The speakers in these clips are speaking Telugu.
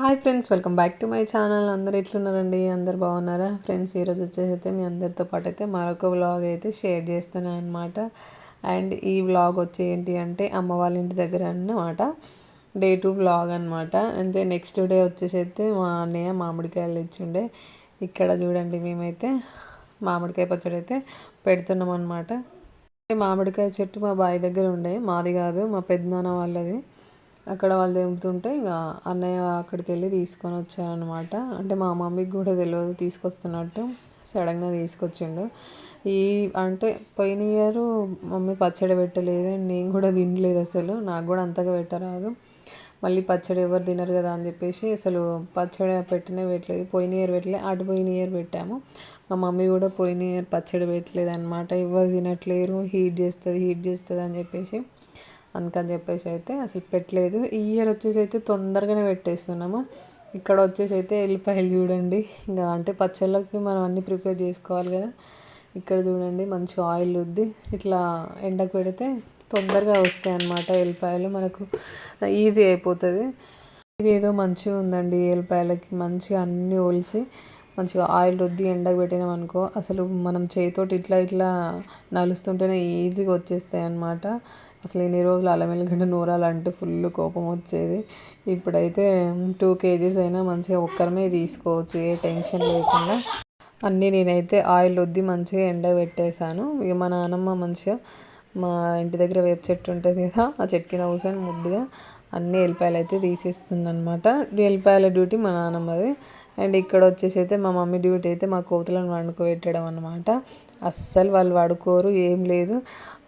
Hi friends, welcome back to my channel. అందరు ఎట్లున్నారండి? అందరు బాగున్నారా ఫ్రెండ్స్? ఈరోజు వచ్చేసి మీ అందరితో పాటు అయితే మరొక వ్లాగ్ అయితే షేర్ చేస్తున్నాను అనమాట. అండ్ ఈ వ్లాగ్ వచ్చి ఏంటి అంటే అమ్మ వాళ్ళ ఇంటి దగ్గర అన్నమాట. డే 2 వ్లాగ్ అనమాట. అంతే నెక్స్ట్ డే వచ్చేసి అయితే మా అన్నయ్య మామిడికాయలు తెచ్చిండే. ఇక్కడ చూడండి, మేమైతే మామిడికాయ పచ్చడి అయితే పెడుతున్నాం అనమాట. మామిడికాయ చెట్టు మా బావి దగ్గర ఉండే, మాది కాదు, మా పెద్దనాన్న వాళ్ళది. అక్కడ వాళ్ళు తెంపుతుంటే ఇక అన్నయ్య అక్కడికి వెళ్ళి తీసుకొని వచ్చారనమాట. అంటే మా మమ్మీకి కూడా తెలియదు తీసుకొస్తున్నట్టు, సడన్గా తీసుకొచ్చిండు. ఈ అంటే పోయిన ఇయర్ మమ్మీ పచ్చడి పెట్టలేదు, నేను కూడా తినలేదు అసలు. నాకు కూడా అంతగా పెట్టరాదు. మళ్ళీ పచ్చడి ఎవరు తినరు కదా అని చెప్పేసి అసలు పచ్చడి పెట్టనే పెట్టలేదు. పోయిన ఇయర్ పెట్టలేదు, అటు పోయిన ఇయర్ పెట్టాము. మా మమ్మీ కూడా పోయిన ఇయర్ పచ్చడి పెట్టలేదు అనమాట. ఎవరు తినట్లేరు, హీట్ చేస్తుంది అని చెప్పేసి, అందుకని చెప్పేసి అయితే అసలు పెట్టలేదు. ఈ ఇయర్ వచ్చేసి అయితే తొందరగానే పెట్టేస్తున్నాము. ఇక్కడ వచ్చేసి అయితే ఎల్లిపాయలు చూడండి, ఇంకా అంటే పచ్చళ్ళకి మనం అన్నీ ప్రిపేర్ చేసుకోవాలి కదా. ఇక్కడ చూడండి, మంచి ఆయిల్ రుద్ది ఇట్లా ఎండకు పెడితే తొందరగా వస్తాయి అన్నమాట ఎల్లిపాయలు, మనకు ఈజీ అయిపోతుంది. ఇది ఏదో మంచిగా ఉందండి. ఎల్లిపాయలకి మంచిగా అన్నీ ఒలిచి మంచిగా ఆయిల్ రుద్ది ఎండకు పెట్టినాం అనుకో, అసలు మనం చేతితోటి ఇట్లా ఇట్లా నలుస్తుంటేనే ఈజీగా వచ్చేస్తాయి అన్నమాట. అసలు ఇన్ని రోజులు అల్లం వెల్లిగడ్డ నూరాలంటే ఫుల్ కోపం వచ్చేది. ఇప్పుడైతే 2 kgs అయినా మంచిగా ఒక్కరమే తీసుకోవచ్చు, ఏ టెన్షన్ లేకుండా. అన్నీ నేనైతే ఆయిల్ రుద్ది మంచిగా ఎండ పెట్టేశాను. ఇక మా నాన్నమ్మ మంచిగా మా ఇంటి దగ్గర వేప చెట్టు ఉంటుంది కదా, ఆ చెట్టు కింద కూర్చొని ముద్దుగా అన్ని ఎల్లిపాయలు అయితే తీసేస్తుంది అనమాట. ఎల్లిపాయల డ్యూటీ మా నాన్నమ్మది. అండ్ ఇక్కడ వచ్చేసి అయితే మా మమ్మీ డ్యూటీ అయితే మా కోతులను వండుకోబెట్టడం అనమాట. అస్సలు వాళ్ళు పడుకోరు, ఏం లేదు.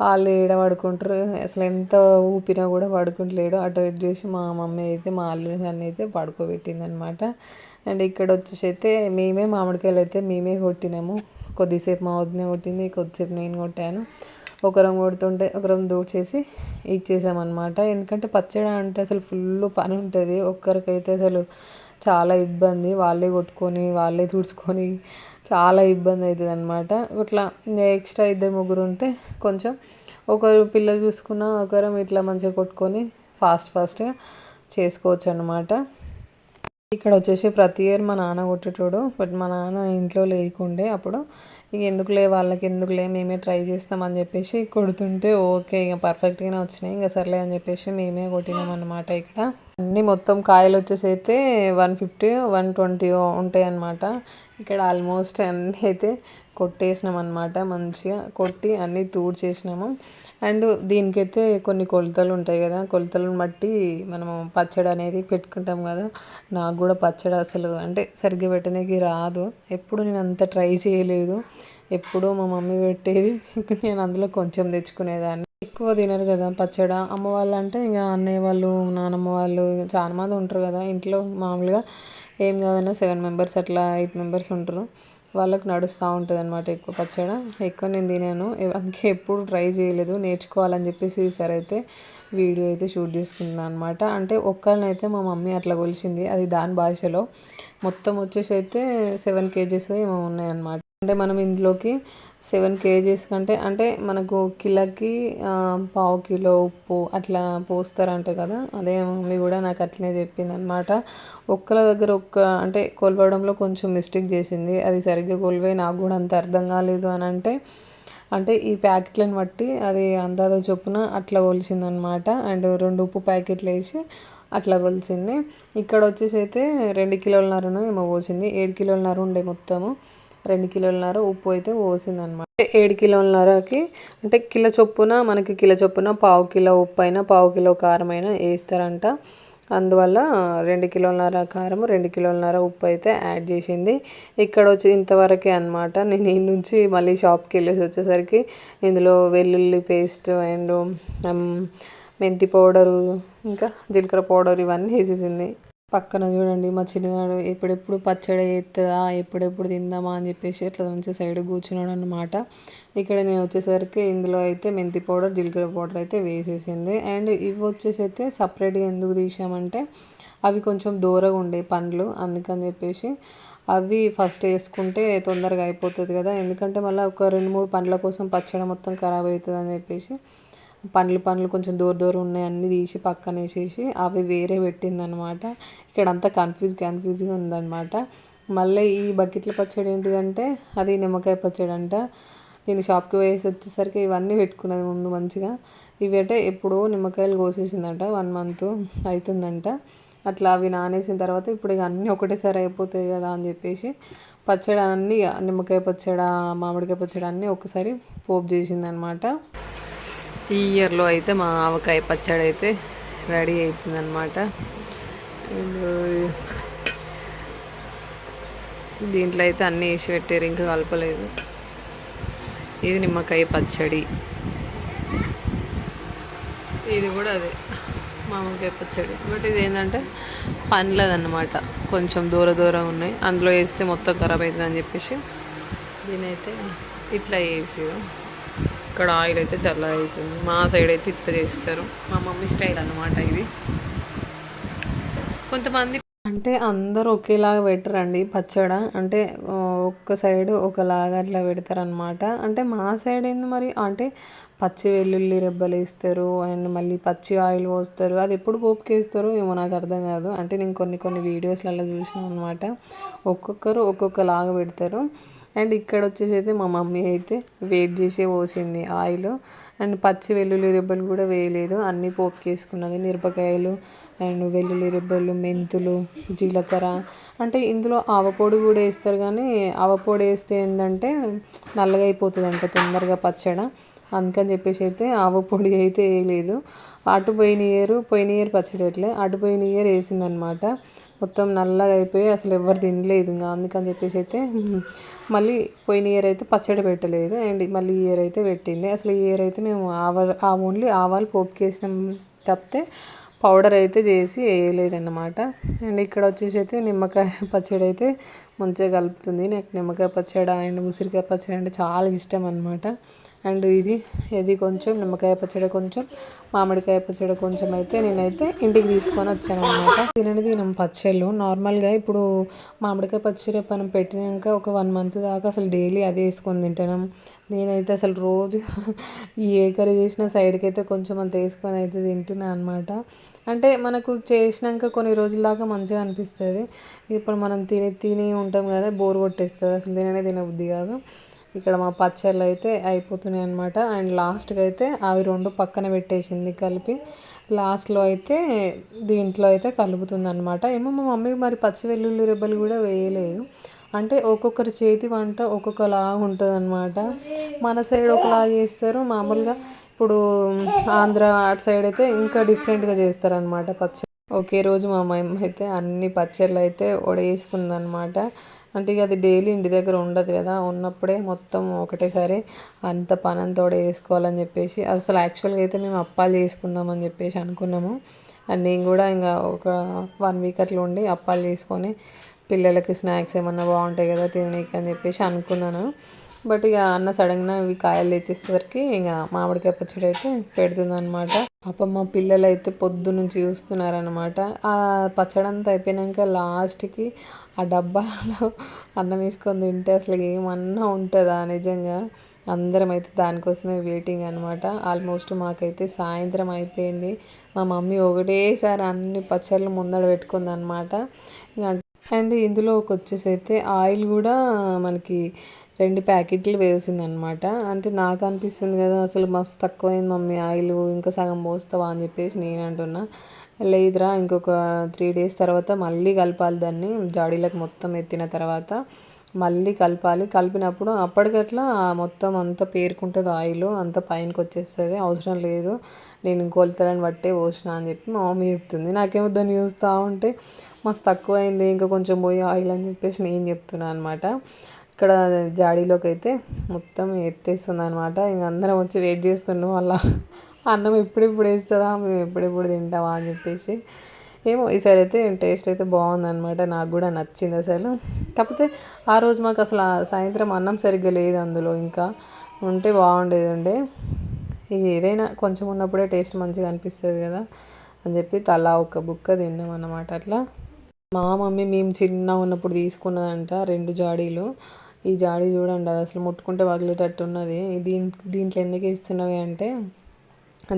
వాళ్ళు ఏడ పడుకుంటారు, అసలు ఎంత ఊపినా కూడా పడుకుంటలేడు. అటు ఇటు చేసి మా మమ్మీ అయితే మా అల్లుని అయితే పడుకోబెట్టింది అనమాట. అండ్ ఇక్కడ వచ్చేసి అయితే మేమే మామిడికాయలు అయితే మేమే కొట్టినాము. కొద్దిసేపు మా వదిన కొట్టింది, కొద్దిసేపు నేను కొట్టాను. ఒకరం కొడుతుంటే ఒకరం దూడ్చేసి ఇచ్చేసామన్నమాట. ఎందుకంటే పచ్చడి అంటే అసలు ఫుల్ పని ఉంటుంది. ఒక్కరికైతే అసలు చాలా ఇబ్బంది, వాళ్ళే కొట్టుకొని వాళ్ళే తుడుచుకొని చాలా ఇబ్బంది అవుతుంది అనమాట. ఇట్లా ఎక్స్ట్రా 2-3 ఉంటే కొంచెం ఒకరు పిల్లలు చూసుకున్న ఒకరం ఇట్లా మంచిగా కొట్టుకొని ఫాస్ట్గా చేసుకోవచ్చు అనమాట. ఇక్కడ వచ్చేసి ప్రతి ఇయర్ మా నాన్న కొట్టేటోడు, బట్ మా నాన్న ఇంట్లో లేకుండే అప్పుడు. ఇక ఎందుకులే వాళ్ళకి ఎందుకులే మేమే ట్రై చేస్తామని చెప్పేసి కొడుతుంటే ఓకే ఇక పర్ఫెక్ట్గానే వచ్చినాయి, ఇంకా సర్లే అని చెప్పేసి మేమే కొట్టినాం అనమాట. ఇక్కడ అన్నీ మొత్తం కాయలు వచ్చేసి అయితే 150 120 ఉంటాయి అన్నమాట. ఇక్కడ ఆల్మోస్ట్ అన్నీ అయితే కొట్టేసినాం అనమాట. మంచిగా కొట్టి అన్నీ చేసినాము. అండ్ దీనికైతే కొన్ని కొలతలు ఉంటాయి కదా, కొలతలను బట్టి మనము పచ్చడి అనేది పెట్టుకుంటాం కదా. నాకు కూడా పచ్చడి అసలు అంటే సరిగ్గా పెట్టడానికి రాదు, ఎప్పుడు నేను అంత ట్రై చేయలేదు. ఎప్పుడూ మా మమ్మీ పెట్టేది, ఇక్కడ నేను అందులో కొంచెం తెచ్చుకునేదాన్ని. ఎక్కువ తినరు కదా పచ్చడి అమ్మ వాళ్ళు, అంటే ఇక అన్నయ్య వాళ్ళు నానమ్మ వాళ్ళు చాలా మంది ఉంటారు కదా ఇంట్లో. మామూలుగా ఏం కాదన్నా 7 members అట్లా 8 members ఉంటారు, వాళ్ళకి నడుస్తూ ఉంటుంది అనమాట ఎక్కువ పచ్చడి. ఎక్కువ నేను తినాను, అందుకే ఎప్పుడు ట్రై చేయలేదు. నేర్చుకోవాలని చెప్పేసి ఈసారి అయితే వీడియో అయితే షూట్ చేసుకుంటున్నాను అనమాట. అంటే ఒక్కరినైతే మా మమ్మీ అట్లా కొలిచింది, అది దాని భాషలో. మొత్తం వచ్చేసి అయితే 7 kgs ఏమో ఉన్నాయన్నమాట. అంటే మనం ఇందులోకి 7 kgs కంటే అంటే మనకు కిలోకి 1/2 కిలో ఉప్పు అట్లా పోస్తారంట కదా, అదే మమ్మీ కూడా నాకు అట్లనే చెప్పింది అనమాట. ఒక్కల దగ్గర అంటే కొలవడంలో కొంచెం మిస్టేక్ చేసింది, అది సరిగ్గా కొలివే నాకు కూడా అంత అర్థం కాలేదు అని అంటే ఈ ప్యాకెట్లను బట్టి అది అందాజ చొప్పున అట్లా కొలిచిందనమాట. అండ్ 2 ఉప్పు ప్యాకెట్లు వేసి అట్లా కొలిచింది. ఇక్కడ వచ్చేసి అయితే 2 కిలోలన్నరను ఏమో పోసింది. 7 కిలోలన్నర ఉండే మొత్తము, 2 కిలోలన్నర ఉప్పు అయితే పోసిందనమాట. 7 కిలోలన్నరకి అంటే కిలో చొప్పున మనకి కిలో చొప్పున 1/2 కిలో ఉప్పు అయినా 1/2 కిలో కారం అయినా వేస్తారంట. అందువల్ల 2 కిలోలన్నర కారం 2 కిలోలన్నర ఉప్పు అయితే యాడ్ చేసింది. ఇక్కడ వచ్చి ఇంతవరకే అనమాట. నేను ఈ నుంచి మళ్ళీ షాప్కి వెళ్ళేసి వచ్చేసరికి ఇందులో వెల్లుల్లి పేస్ట్ అండ్ మెంతి పౌడరు ఇంకా జీలకర్ర పౌడర్ ఇవన్నీ వేసేసింది. పక్కన చూడండి మా చిన్నగాడు ఎప్పుడెప్పుడు పచ్చడి చేస్తుందా, ఎప్పుడెప్పుడు తిందామా అని చెప్పేసి అట్లా మంచి సైడ్ కూర్చున్నాడు అనమాట. ఇక్కడ నేను వచ్చేసరికి ఇందులో అయితే మెంతి పౌడర్ జీలకర్ర పౌడర్ అయితే వేసేసింది. అండ్ ఇవి వచ్చేసి అయితే సపరేట్గా ఎందుకు తీసామంటే అవి కొంచెం దూరగా ఉండే పండ్లు, అందుకని చెప్పేసి అవి ఫస్ట్ వేసుకుంటే తొందరగా అయిపోతుంది కదా. ఎందుకంటే మళ్ళీ ఒక 2-3 పండ్ల కోసం పచ్చడి మొత్తం ఖరాబ్ అవుతుంది అని చెప్పేసి పండ్లు కొంచెం దూరం ఉన్నాయి అన్నీ తీసి పక్కన వేసేసి అవి వేరే పెట్టిందనమాట. ఇక్కడంతా కన్ఫ్యూజ్గా ఉందన్నమాట. మళ్ళీ ఈ బకెట్ల పచ్చడి ఏంటిదంటే అది నిమ్మకాయ పచ్చడి అంట. నేను షాప్కి పోయేసి వచ్చేసరికి ఇవన్నీ పెట్టుకున్నది ముందు మంచిగా. ఇవి అంటే ఎప్పుడో నిమ్మకాయలు కోసేసిందట, 1 మంత్ అవుతుందంట. అట్లా అవి నానేసిన తర్వాత ఇప్పుడు ఇక అన్నీ ఒకటేసారి అయిపోతాయి కదా అని చెప్పేసి పచ్చడి అన్నీ నిమ్మకాయ పచ్చడి, మామిడికాయ పచ్చడి అన్నీ ఒకసారి పోపు చేసిందనమాట. ఈ ఇయర్లో అయితే మా ఆవకాయ పచ్చడి అయితే రెడీ అవుతుందన్నమాట. దీంట్లో అయితే అన్నీ వేసి పెట్టారు, ఇంకా కలపలేదు. ఇది నిమ్మకాయ పచ్చడి, ఇది కూడా అదే మామిడికాయ పచ్చడి. బట్ ఇది ఏంటంటే పండ్లదన్నమాట, కొంచెం దూరం ఉన్నాయి, అందులో వేస్తే మొత్తం ఖరాబ్ అవుతుంది అని చెప్పేసి దీనైతే ఇట్లా వేసి. ఇక్కడ ఆయిల్ అయితే చల్లగా అవుతుంది. మా సైడ్ అయితే ఇట్లా చేస్తారు, మా మమ్మీ స్టైల్ అన్నమాట ఇది. కొంతమంది అంటే అందరూ ఒకేలాగా పెట్టరండి పచ్చడి, అంటే ఒక్క సైడు ఒకలాగా అట్లా పెడతారనమాట. అంటే మా సైడ్ ఏంది మరి అంటే పచ్చి వెల్లుల్లి రెబ్బలు వేస్తారు అండ్ మళ్ళీ పచ్చి ఆయిల్ పోస్తారు. అది ఎప్పుడు పోపుకి వేస్తారో ఏమో నాకు అర్థం కాదు. అంటే నేను కొన్ని వీడియోస్లలో చూసినాను అనమాట. ఒక్కొక్కరు ఒక్కొక్కలాగా పెడతారు. అండ్ ఇక్కడ వచ్చేసి అయితే మా మమ్మీ అయితే వెయిట్ చేసే పోసింది ఆయిల్. అండ్ పచ్చి వెల్లుల్లి రెబ్బలు కూడా వేయలేదు, అన్నీ పోపుకి వేసుకున్నది. మిరపకాయలు అండ్ వెల్లుల్లి రెబ్బలు, మెంతులు, జీలకర్ర. అంటే ఇందులో ఆవపొడి కూడా వేస్తారు, కానీ ఆవపొడి వేస్తే ఏంటంటే నల్లగా అయిపోతుంది అంట తొందరగా పచ్చడి. అందుకని చెప్పేసి అయితే ఆవపొడి అయితే వేయలేదు. పోయిన ఇయర్ పచ్చడి పెట్టలే, పోయిన ఇయర్ వేసిందనమాట. మొత్తం నల్లగా అయిపోయి అసలు ఎవరు తినలేదు ఇంకా. అందుకని చెప్పేసి అయితే మళ్ళీ పోయిన ఇయర్ అయితే పచ్చడి పెట్టలేదు, అండ్ మళ్ళీ ఈ ఇయర్ అయితే పెట్టింది. అసలు ఈ ఇయర్ అయితే మేము ఓన్లీ ఆవాలు పోపుకి వేసినాం తప్పితే పౌడర్ అయితే చేసి వేయలేదన్నమాట. అండ్ ఇక్కడ వచ్చేసి అయితే నిమ్మకాయ పచ్చడి అయితే మంచిగా కలుపుతుంది. నాకు నిమ్మకాయ పచ్చడి అండ్ ఉసిరికాయ పచ్చడి అంటే చాలా ఇష్టం అనమాట. అండ్ ఇది కొంచెం నిమ్మకాయ పచ్చడి, కొంచెం మామిడికాయ పచ్చడి కొంచెం అయితే నేనైతే ఇంటికి తీసుకొని వచ్చాను అనమాట. తినం పచ్చళ్ళు నార్మల్గా. ఇప్పుడు మామిడికాయ పచ్చడి మనం పెట్టినాక ఒక 1 మంత్ దాకా అసలు డైలీ అదే వేసుకొని తింటున్నాం. నేనైతే అసలు రోజు ఏ కర్రీ చేసినా సైడ్కి అయితే కొంచెం అంత వేసుకొని అయితే తింటున్నాను అనమాట. అంటే మనకు చేసినాక కొన్ని రోజుల దాకా మంచిగా అనిపిస్తుంది. ఇప్పుడు మనం తిని ఉంటాం కదా, బోర్ కొట్టేస్తుంది, అసలు తినబుద్ధి కాదు. ఇక్కడ మా పచ్చళ్ళు అయితే అయిపోతున్నాయి అనమాట. అండ్ లాస్ట్కి అయితే అవి 2 పక్కన పెట్టేసింది కలిపి. లాస్ట్లో అయితే దీంట్లో అయితే కలుపుతుంది అనమాట. ఏమో మా మమ్మీ మరి పచ్చి వెల్లుల్లి రెబ్బలు కూడా వేయలేదు. అంటే ఒక్కొక్కరి చేతి వంట ఒక్కొక్కలా ఉంటుంది అనమాట. మన సైడ్ ఒకలాగా చేస్తారు మామూలుగా, ఇప్పుడు ఆంధ్ర అటు సైడ్ అయితే ఇంకా డిఫరెంట్గా చేస్తారనమాట పచ్చడి. ఒకే రోజు మా అమ్మ అయితే అన్ని పచ్చళ్ళు అయితే వడేసుకుందనమాట. అంటే ఇక అది డైలీ ఇంటి దగ్గర ఉండదు కదా, ఉన్నప్పుడే మొత్తం ఒకటేసారి అంత పనంతా వేసుకోవాలని చెప్పేసి అసలు యాక్చువల్గా అయితే మేము అప్పాలు చేసుకుందామని చెప్పేసి అనుకున్నాము. అండ్ నేను కూడా ఇంకా ఒక 1 వీక్ అట్లా ఉండి అప్పాలు చేసుకొని పిల్లలకి స్నాక్స్ ఏమన్నా బాగుంటాయి కదా తిననీకి అని చెప్పేసి అనుకున్నాను. బట్ ఇక అన్న సడన్గా ఇవి కాయలు తెచ్చేసరికి ఇక మామిడికాయ పచ్చడి అయితే పెడుతుందన్నమాట. పాపం మా పిల్లలు అయితే పొద్దు నుంచి చూస్తున్నారనమాట. ఆ పచ్చడి అంతా అయిపోయాక లాస్ట్కి ఆ డబ్బాలో అన్నం వేసుకొని తింటే అసలు ఏమన్నా ఉంటుందా నిజంగా. అందరం అయితే దానికోసమే వెయిటింగ్ అనమాట. ఆల్మోస్ట్ మాకైతే సాయంత్రం అయిపోయింది. మా మమ్మీ ఒకటేసారి అన్ని పచ్చళ్ళు ముందర పెట్టుకుంది అనమాట. అండ్ ఇందులోకి వచ్చేసి అయితే ఆయిల్ కూడా మనకి 2 ప్యాకెట్లు వేసిందనమాట. అంటే నాకు అనిపిస్తుంది కదా, అసలు మస్తు తక్కువైంది మమ్మీ ఆయిల్, ఇంకా సగం పోస్తావా అని చెప్పేసి నేను అంటున్నా. లేదురా ఇంకొక 3 days తర్వాత మళ్ళీ కలపాలి, దాన్ని జాడీలకు మొత్తం ఎత్తిన తర్వాత మళ్ళీ కలపాలి. కలిపినప్పుడు అప్పటికట్లా మొత్తం అంతా పేరుకుంటుంది ఆయిల్, అంతా పైనకి వచ్చేస్తుంది, అవసరం లేదు, నేను కొలతలను బట్టే పోసిన అని చెప్పి మా మమ్మీ చెప్తుంది. నాకేమో దాన్ని చూస్తూ ఉంటే మస్తు తక్కువైంది, ఇంకా కొంచెం పోయి ఆయిల్ అని చెప్పేసి నేను చెప్తున్నాను అనమాట. ఇక్కడ జాడీలోకి అయితే మొత్తం ఎత్తేస్తుంది అనమాట. ఇంక అందరం వచ్చి వెయిట్ చేస్తున్నాం, అలా అన్నం ఎప్పుడెప్పుడు వేస్తుందా, మేము ఎప్పుడెప్పుడు తింటామా అని చెప్పేసి. ఏమో ఈసారి అయితే టేస్ట్ అయితే బాగుందన్నమాట, నాకు కూడా నచ్చింది అసలు. కాకపోతే ఆ రోజు మాకు అసలు సాయంత్రం అన్నం సరిగ్గా లేదు అందులో, ఇంకా ఉంటే బాగుండేదండి. ఏదైనా కొంచెం ఉన్నప్పుడే టేస్ట్ మంచిగా అనిపిస్తుంది కదా అని చెప్పి తలా ఒక బుక్క తిన్నాం అన్నమాట. అట్లా మా మమ్మీ మేము చిన్న ఉన్నప్పుడు తీసుకున్నదంట 2 జాడీలు. ఈ జాడీ చూడండి, అది అసలు ముట్టుకుంటే పగిలేటట్టు ఉన్నది. దీంట్లో ఎందుకు వేస్తున్నవి అంటే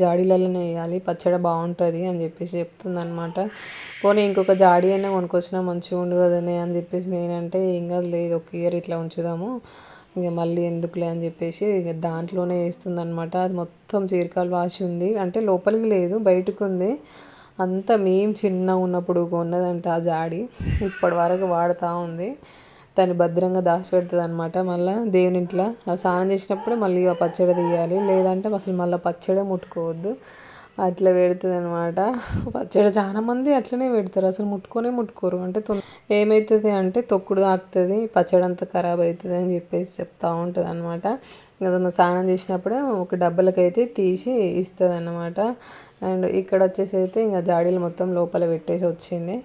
జాడీలలోనే వేయాలి, పచ్చడి బాగుంటుంది అని చెప్పేసి చెప్తుందనమాట. పోనీ ఇంకొక జాడీ అయినా కొనుక్కొచ్చినా మంచిగా ఉండు కదనే అని చెప్పేసి నేనంటే, ఏం కాదు లేదు ఒక ఇయర్ ఇట్లా ఉంచుదాము, ఇక మళ్ళీ ఎందుకులే అని చెప్పేసి ఇక దాంట్లోనే వేస్తుందనమాట. అది మొత్తం చీరకాలు వాసి ఉంది, అంటే లోపలికి లేదు బయటకు ఉంది. అంతా మేము చిన్నగా ఉన్నప్పుడు కొన్నదంట ఆ జాడి, ఇప్పటి వరకు వాడుతూ ఉంది. దాన్ని భద్రంగా దాచిపెడుతుంది అనమాట. మళ్ళీ దేవుని ఇంట్లో స్నానం చేసినప్పుడే మళ్ళీ ఆ పచ్చడి తీయాలి, లేదంటే అసలు మళ్ళీ పచ్చడే ముట్టుకోవద్దు, అట్లా పెడుతుంది అనమాట. పచ్చడి చాలామంది అట్లనే పెడతారు, అసలు ముట్టుకోరు. అంటే ఏమవుతుంది అంటే తొక్కుడు తాకుతుంది, పచ్చడి అంతా ఖరాబ్ అవుతుంది అని చెప్పేసి చెప్తూ ఉంటుంది అనమాట. ఇంకా స్నానం చేసినప్పుడే ఒక డబ్బలకైతే తీసి ఇస్తుంది అన్నమాట. అండ్ ఇక్కడ వచ్చేసి అయితే ఇంకా జాడీలు మొత్తం లోపల పెట్టేసి వచ్చింది.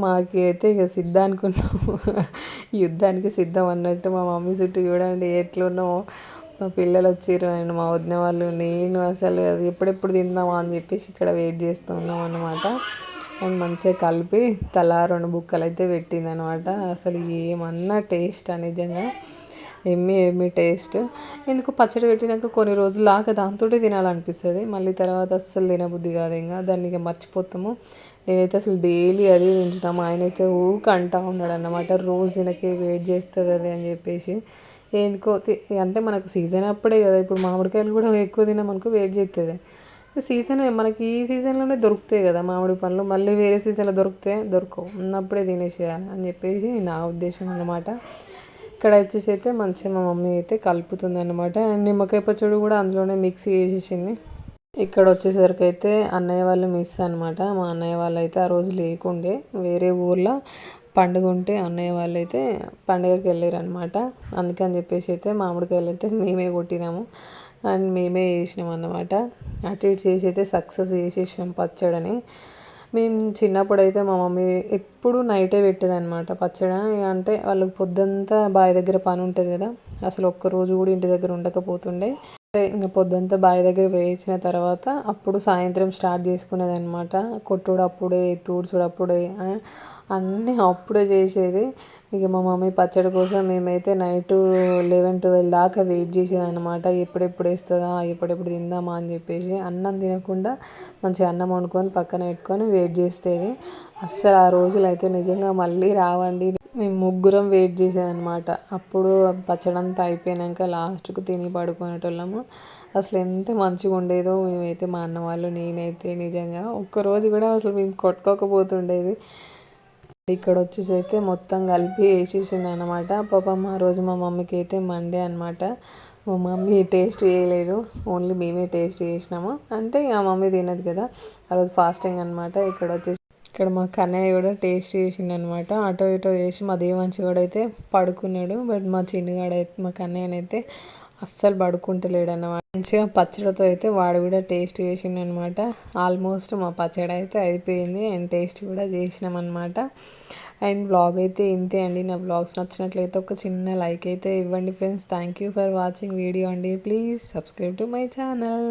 మాకు అయితే ఇక సిద్ధానికి ఉన్నాము, యుద్ధానికి సిద్ధం అన్నట్టు. మా మమ్మీ చుట్టూ చూడండి ఎట్లున్నామో, మా పిల్లలు వచ్చిర్రు అండ్ మా వదిన వాళ్ళు, నేను అసలు అది ఎప్పుడెప్పుడు తిందామా అని చెప్పేసి ఇక్కడ వెయిట్ చేస్తూ ఉన్నాం అన్నమాట. అండ్ మంచిగా కలిపి తలా 2 బుక్కలు అయితే పెట్టింది అనమాట. అసలు ఏమన్నా టేస్ట్ నిజంగా ఎమ్మి టేస్ట్. ఎందుకు పచ్చడి పెట్టినాక కొన్ని రోజులు దాకా దాంతో తినాలనిపిస్తుంది, మళ్ళీ తర్వాత అస్సలు తినబుద్ధి కాదు, ఇంకా దాన్ని ఇక మర్చిపోతాము. నేనైతే అసలు డైలీ అది తింటున్నాము, ఆయన అయితే ఊక అంటూ ఉన్నాడు అన్నమాట, రోజు తినకే వెయిట్ చేస్తుంది అది అని చెప్పేసి. ఎందుకో అంటే మనకు సీజన్ అప్పుడే కదా, ఇప్పుడు మామిడికాయలు కూడా ఎక్కువ తిన్నామనుకో వెయిట్ చేస్తుంది. సీజన్ మనకి ఈ సీజన్లోనే దొరుకుతాయి కదా మామిడి పండ్లు, మళ్ళీ వేరే సీజన్లో దొరకవు, ఉన్నప్పుడే తినేసేయాలి అని చెప్పేసి నా ఉద్దేశం అన్నమాట. ఇక్కడ వచ్చేసి అయితే మంచిగా మా మమ్మీ అయితే కలుపుతుంది అనమాట. అండ్ నిమ్మకాయ పచ్చడి కూడా అందులోనే మిక్స్ చేసేసింది. ఇక్కడ వచ్చేసరికి అయితే అన్నయ్య వాళ్ళు మిస్ అనమాట. మా అన్నయ్య వాళ్ళు అయితే ఆ రోజు లేకుండే, వేరే ఊర్లో పండుగ ఉంటే అన్నయ్య వాళ్ళు అయితే పండుగకి వెళ్ళారు అనమాట. అందుకని చెప్పేసి అయితే మామిడికాయలు అయితే మేమే కొట్టినాము అండ్ మేమే చేసినాం అన్నమాట. అటు ఇటు చేసి అయితే సక్సెస్ చేసేసాం పచ్చడిని. మేము చిన్నప్పుడైతే మా మమ్మీ ఎప్పుడు నైటే పెట్టేది అనమాట పచ్చడి. అంటే వాళ్ళకి పొద్దంతా బావి దగ్గర పని ఉంటుంది కదా, అసలు ఒక్కరోజు కూడా ఇంటి దగ్గర ఉండకపోతుండే. ఇంకా పొద్దంతా బావి దగ్గర వేయించిన తర్వాత అప్పుడు సాయంత్రం స్టార్ట్ చేసుకునేది అనమాట. కొట్టుడు అప్పుడే, తూడ్చుడు అప్పుడే, అన్నీ అప్పుడే చేసేది. ఇక మా మమ్మీ పచ్చడి కోసం మేమైతే నైట్ 11-12 దాకా వెయిట్ చేసేది అనమాట. ఎప్పుడెప్పుడు వేస్తుందా, ఎప్పుడెప్పుడు తిందామా అని చెప్పేసి. అన్నం తినకుండా మంచిగా అన్నం వండుకొని పక్కన పెట్టుకొని వెయిట్ చేసేది. అస్సలు ఆ రోజులు అయితే నిజంగా మళ్ళీ రావండి. మేము ముగ్గురం వెయిట్ చేసేదన్నమాట. అప్పుడు పచ్చడి అంతా అయిపోయాక లాస్ట్కు తిని పడుకునేటోళ్ళము. అసలు ఎంత మంచిగా ఉండేదో మేమైతే, మా అన్న వాళ్ళు, నేనైతే నిజంగా ఒక్కరోజు కూడా అసలు మేము కొట్టుకోకపోతుండేది. ఇక్కడ వచ్చేసి అయితే మొత్తం కలిపి వేసేసింది అనమాట. పాపం ఆ రోజు మా మమ్మీకి అయితే మండే అనమాట. మా మమ్మీ టేస్ట్ చేయలేదు, ఓన్లీ మేమే టేస్ట్ చేసినాము. అంటే ఆ మమ్మీ తినదు కదా, ఆ రోజు ఫాస్టింగ్ అనమాట. ఇక్కడ మా కన్నయ్య కూడా టేస్ట్ చేసిండు అనమాట. అటో ఇటో వేసి మా దేవాంశి కూడా అయితే పడుకున్నాడు. బట్ మా చిన్నగాడైతే, మా కన్నయ్యనైతే అస్సలు పడుకుంటలేడు అన్నమాట. మంచిగా పచ్చడితో అయితే వాడు కూడా టేస్ట్ చేసిండు అనమాట. ఆల్మోస్ట్ మా పచ్చడి అయితే అయిపోయింది అండ్ టేస్ట్ కూడా చేసినాం అనమాట. అండ్ వ్లాగ్ అయితే ఇంతే అండి. నా వ్లాగ్స్ నచ్చినట్లయితే ఒక చిన్న లైక్ అయితే ఇవ్వండి friends. Thank you for watching video అండి. Please subscribe to my channel.